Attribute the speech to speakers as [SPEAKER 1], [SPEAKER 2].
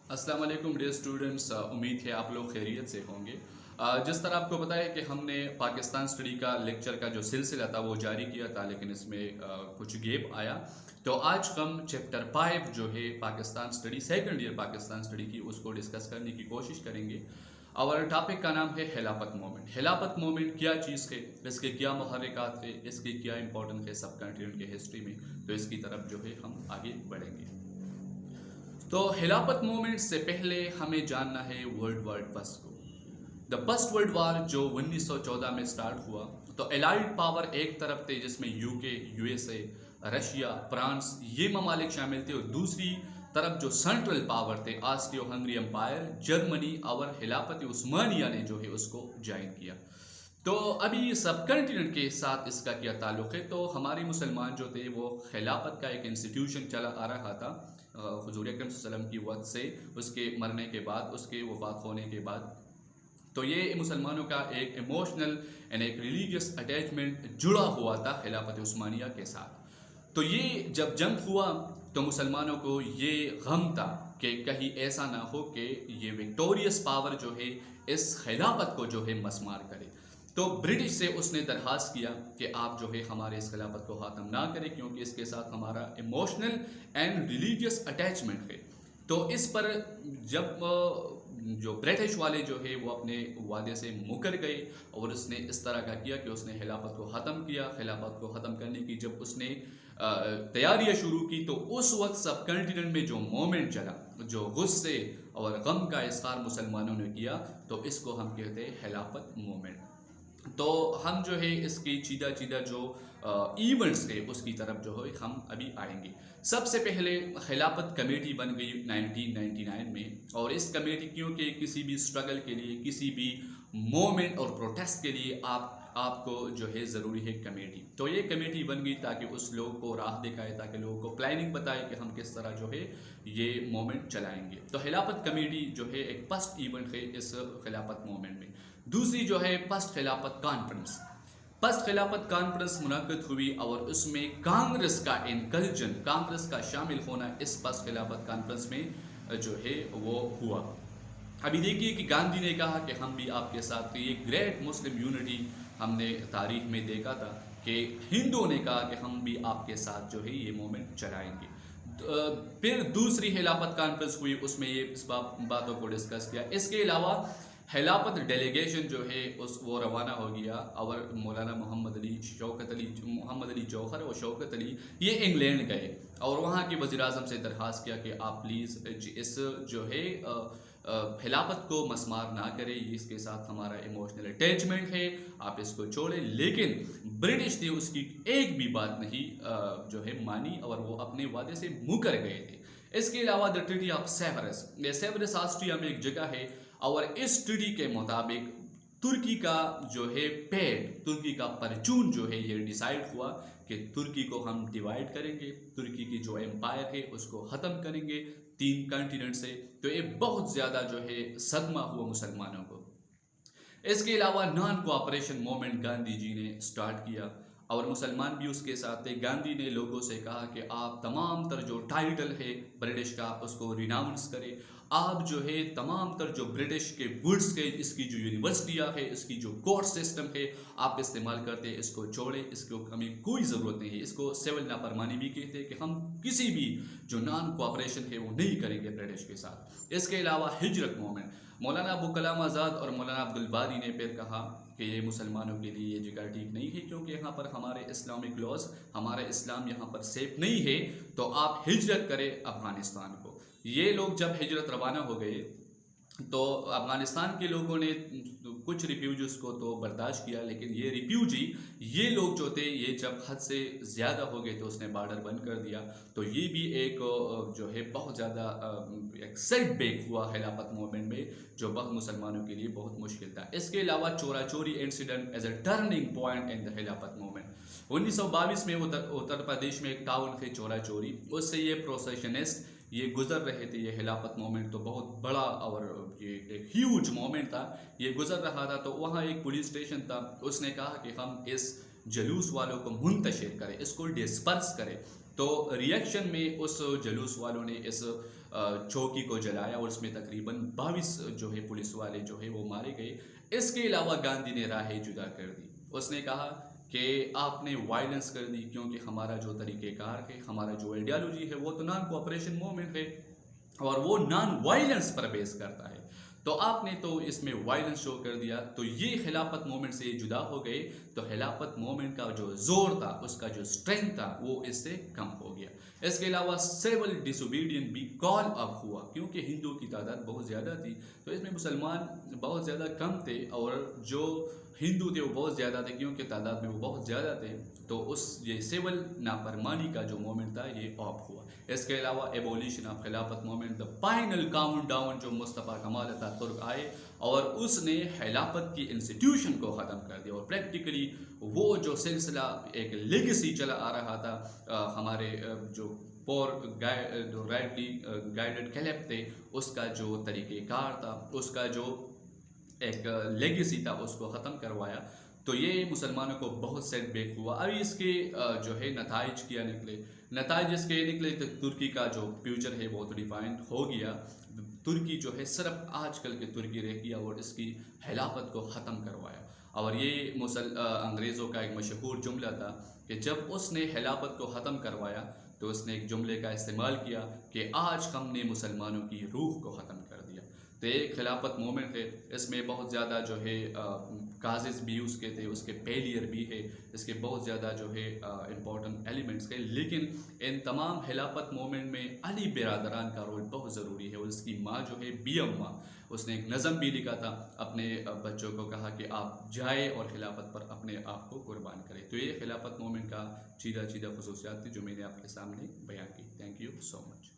[SPEAKER 1] अस्सलाम वालेकुम dear students, उम्मीद है आप लोग खैरियत से होंगे। जिस तरह आपको पता है कि हमने पाकिस्तान स्टडी का लेक्चर का जो सिलसिला था वो जारी किया था, लेकिन इसमें कुछ गैप आया। तो आज हम चैप्टर 5 जो है Pakistan study second year Pakistan study की उसको डिस्कस करने की कोशिश करेंगे। और टॉपिक का नाम है खिलाफत मूवमेंट। खिलाफत मूवमेंट क्या चीज़ है, इसके क्या मुहर्रिकात थे, इसकी क्या इंपॉर्टेंस है सब कॉन्टिनेंट के हिस्ट्री में, तो इसकी तरफ जो है हम आगे बढ़ेंगे। तो खिलाफत मूवमेंट से पहले हमें जानना है वर्ल्ड वार फर्स्ट को। द फर्स्ट वर्ल्ड वार जो 1914 में स्टार्ट हुआ, तो एलाइड पावर एक तरफ थे जिसमें यूके, यूएसए, रशिया, फ्रांस ये ममालिक शामिल थे, और दूसरी तरफ जो सेंट्रल पावर थे ऑस्ट्रियो हंगरी एम्पायर, जर्मनी और खिलाफत उस्मानिया ने जो है उसको ज्वाइन किया। तो अभी सब कंटिनेंट के साथ इसका क्या ताल्लुक़ है, तो हमारे मुसलमान जो थे वो खिलाफत का एक इंस्टीट्यूशन चला आ रहा था हुजूर अकरम सल्लल्लाहु अलैहि वसल्लम की वक्त से, उसके मरने के बाद, उसके वफात होने के बाद। तो ये मुसलमानों का एक इमोशनल एंड एक रिलीजियस अटैचमेंट जुड़ा हुआ था खिलाफत उस्मानिया के साथ। तो ये जब जंग हुआ तो मुसलमानों को ये गम था कि कहीं ऐसा ना हो कि ये विक्टोरियस पावर जो है इस खिलाफत को जो है मस्मार करे। तो ब्रिटिश से उसने दरख्वास्त किया कि आप जो है हमारे इस खिलाफत को ख़त्म ना करें, क्योंकि इसके साथ हमारा इमोशनल एंड रिलीजियस अटैचमेंट है। तो इस पर जब जो ब्रिटिश वाले जो है वो अपने वादे से मुकर गए, और उसने इस तरह का किया कि उसने खिलाफत को ख़त्म किया। खिलाफत को ख़त्म करने की जब उसने तैयारियां शुरू की, तो उस वक्त सब कंटिनेंट में जो मोमेंट चला, जो गुस्से और गम का इज़हार मुसलमानों ने किया, तो इसको हम कहते हैं खिलाफत मूवमेंट। तो हम जो है इसकी चीदा चीदा जो इवेंट्स थे उसकी तरफ जो है हम अभी आएंगे। सबसे पहले खिलाफत कमेटी बन गई 1999 में, और इस कमेटी क्योंकि किसी भी स्ट्रगल के लिए, किसी भी मोमेंट और प्रोटेस्ट के लिए आपको जो है ज़रूरी है कमेटी। तो ये कमेटी बन गई ताकि उस लोग को राह दिखाए, ताकि लोगों को प्लानिंग बताए कि हम किस तरह जो है ये मोमेंट चलाएंगे। तो खिलाफत कमेटी जो है एक फर्स्ट इवेंट है इस खिलाफत मोमेंट में। दूसरी जो है फर्स्ट खिलाफत कॉन्फ्रेंस। फर्स्ट खिलाफत कॉन्फ्रेंस मुनक्किद हुई, और उसमें कांग्रेस का इंकल्जन, कांग्रेस का शामिल होना इस फर्स्ट खिलाफत कॉन्फ्रेंस में जो है वो हुआ। अभी देखिए कि गांधी ने कहा कि हम भी आपके साथ थे। ये ग्रेट मुस्लिम यूनिटी हमने तारीख में देखा था कि हिंदुओं ने कहा कि हम भी आपके साथ जो है ये मूवमेंट चलाएंगे। फिर दूसरी खिलाफत कॉन्फ्रेंस हुई, उसमें ये इस बातों को डिस्कस किया। इसके अलावा खिलाफत डेलीगेशन जो है वो रवाना हो गया, और मौलाना मोहम्मद अली जौहर और शौकत अली ये इंग्लैंड गए, और वहाँ के वज़ीर आज़म से दरख्वास्त किया कि आप प्लीज़ इस जो है खिलाफत को मस्मार ना करें, इसके साथ हमारा इमोशनल अटैचमेंट है, आप इसको छोड़ें। लेकिन ब्रिटिश ने उसकी एक भी बात नहीं जो है मानी, और वो अपने वादे से मुकर गए थे। इसके अलावा द ट्रीटी ऑफ सेवरस, ये सेवरस ऑस्ट्रिया में एक जगह है, और इस ट्रीटी के मुताबिक तुर्की का जो है पेड, तुर्की का परचून जो है ये डिसाइड हुआ कि तुर्की को हम डिवाइड करेंगे, तुर्की की जो एम्पायर है उसको ख़त्म करेंगे 3 कॉन्टिनेंट से। तो ये बहुत ज़्यादा जो है सदमा हुआ मुसलमानों को। इसके अलावा non cooperation movement Gandhi ji ने स्टार्ट किया, और मुसलमान भी उसके साथ थे। गांधी ने लोगों से कहा कि आप तमाम तर जो टाइटल है ब्रिटिश का उसको रिनाउंस करें, आप जो है तमाम तर जो ब्रिटिश के गुड्स के, इसकी जो यूनिवर्सिटियाँ है, इसकी जो कोर्ट सिस्टम है आप इस्तेमाल करते हैं, इसको छोड़ें, इसको हमें कोई ज़रूरत नहीं है। इसको सिविल नाफरमानी भी कहते हैं कि हम किसी भी जो नॉन कोऑपरेशन है वो नहीं करेंगे ब्रिटिश के साथ। इसके अलावा हिजरत मूवमेंट, मौलाना अबू कलाम आज़ाद और मौलाना अब्दुल बारी ने फिर कहा कि ये मुसलमानों के लिए ये जगह ठीक नहीं है, क्योंकि यहाँ पर हमारे इस्लामिक लॉज, हमारा इस्लाम यहाँ पर सेफ नहीं है, तो आप हिजरत करें अफ़गानिस्तान को। ये लोग जब हिजरत रवाना हो गए तो अफ़गानिस्तान के लोगों ने कुछ रिफ्यूजीज को तो बर्दाश्त किया, लेकिन ये रिफ्यूजी ये लोग जो थे ये जब हद से ज़्यादा हो गए तो उसने बॉर्डर बंद कर दिया। तो ये भी एक जो है बहुत ज़्यादा एक सेटबैक हुआ खिलाफत मूवमेंट में, जो बहुत मुसलमानों के लिए बहुत मुश्किल था। इसके अलावा Chaura Chauri incident as a turning point in the Khilafat movement. 1922 में उत्तर प्रदेश में एक टाउन थे चोरा चोरी, उससे ये प्रोसेशनिस्ट ये गुजर रहे थे। ये खिलाफत मोमेंट तो बहुत बड़ा और ये एक ह्यूज मोमेंट था, ये गुजर रहा था। तो वहाँ एक पुलिस स्टेशन था, उसने कहा कि हम इस जलूस वालों को मुंतशिर करें, इसको डिस्पर्स करें। तो रिएक्शन में उस जलूस वालों ने इस चौकी को जलाया और उसमें तकरीबन 22 जो है पुलिस वाले जो है वो मारे गए। इसके अलावा गांधी ने राहें जुदा कर दी। उसने कहा कि आपने वायलेंस कर दी, क्योंकि हमारा जो तरीक़ेकार है, हमारा जो आइडियालॉजी है वो तो नॉन कोऑपरेशन मूवमेंट है और वो नॉन वायलेंस पर बेस करता है, तो आपने तो इसमें वायलेंस शो कर दिया। तो ये खिलाफत मूवमेंट से जुदा हो गए, तो खिलाफत मूवमेंट का जो जोर था, उसका जो स्ट्रेंथ था, वो इससे कम हो गया। इसके अलावा सिविल डिसोबीडियंट भी कॉल अप हुआ, क्योंकि हिंदुओं की तादाद बहुत ज़्यादा थी, तो इसमें मुसलमान बहुत ज़्यादा कम थे और जो हिंदू थे वो बहुत ज़्यादा थे, क्योंकि तादाद में वो बहुत ज़्यादा थे। तो उस ये सिविल नाफरमानी का जो मोमेंट था ये ऑफ हुआ। इसके अलावा एबोलिशन ऑफ खिलाफत moment, the final count down, जो मुस्तफ़ा कमाल अतातुर्क आए और उसने खिलाफत की इंस्टीट्यूशन को ख़त्म कर दिया और प्रैक्टिकली वो जो सिलसिला एक लेगेसी चला आ रहा था हमारे जो जो राइटली गाइडेड खिलाफ थे, उसका जो तरीक़ेकार था, उसका जो एक लेगेसी था, उसको ख़त्म करवाया। तो ये मुसलमानों को बहुत सेटबैक हुआ। अभी इसके जो है नताइज क्या निकले, नताइज इसके निकले तो तुर्की का जो फ्यूचर है वो तो डिफाइंड हो गया। तुर्की जो है सिर्फ आजकल के तुर्की रह गया और इसकी खिलाफत को ख़त्म करवाया। और ये अंग्रेज़ों का एक मशहूर जुमला था कि जब उसने खिलाफत को ख़त्म करवाया तो उसने एक जुमले का इस्तेमाल किया कि आज हमने मुसलमानों की रूह को ख़त्म कर दिया। तो एक खिलाफत मोमेंट है, इसमें बहुत ज़्यादा जो है काजेज़ भी उसके थे, उसके फेलियर भी है, इसके बहुत ज़्यादा जो है इम्पोर्टेंट एलिमेंट्स है। लेकिन इन तमाम खिलाफत मोमेंट में अली बिरादरान का रोल बहुत ज़रूरी है। और उसकी माँ जो है बियम्मा, उसने एक नज़म भी लिखा था, अपने बच्चों को कहा कि आप जाए और खिलाफत पर अपने आप को कुर्बान करें। तो ये खिलाफत मोमेंट का चीदा चीदा खसूसियात थी जो मैंने आपके सामने बयान की। Thank you so much.